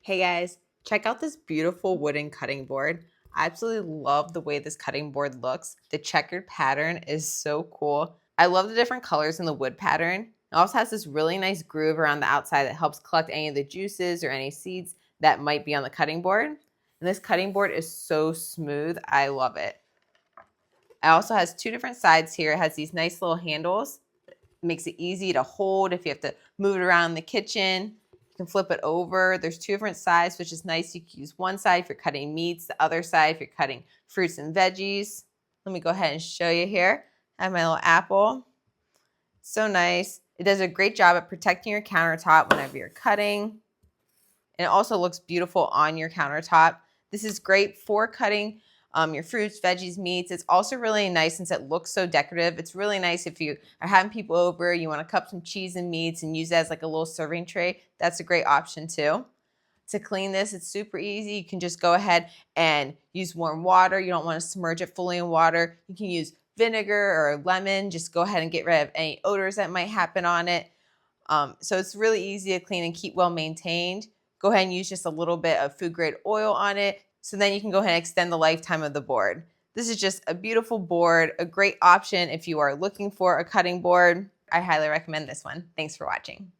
Hey guys, check out this beautiful wooden cutting board. I absolutely love the way this cutting board looks. The checkered pattern is so cool. I love the different colors in the wood pattern. It also has this really nice groove around the outside that helps collect any of the juices or any seeds that might be on the cutting board. And this cutting board is so smooth. I love it. It also has two different sides here. It has these nice little handles. It makes it easy to hold if you have to move it around the kitchen. You can flip it over. There's two different sides, which is nice. You can use one side if you're cutting meats, the other side if you're cutting fruits and veggies. Let me go ahead and show you here. I have my little apple. So nice. It does a great job at protecting your countertop whenever you're cutting. And it also looks beautiful on your countertop. This is great for cutting your fruits, veggies, meats. It's also really nice since it looks so decorative. It's really nice if you are having people over, you want to cut some cheese and meats and use it as like a little serving tray. That's a great option too. To clean this, it's super easy. You can just go ahead and use warm water. You don't want to submerge it fully in water. You can use vinegar or lemon. Just go ahead and get rid of any odors that might happen on it. So it's really easy to clean and keep well maintained. Go ahead and use just a little bit of food grade oil on it. So then you can go ahead and extend the lifetime of the board. This is just a beautiful board, a great option if you are looking for a cutting board. I highly recommend this one. Thanks for watching.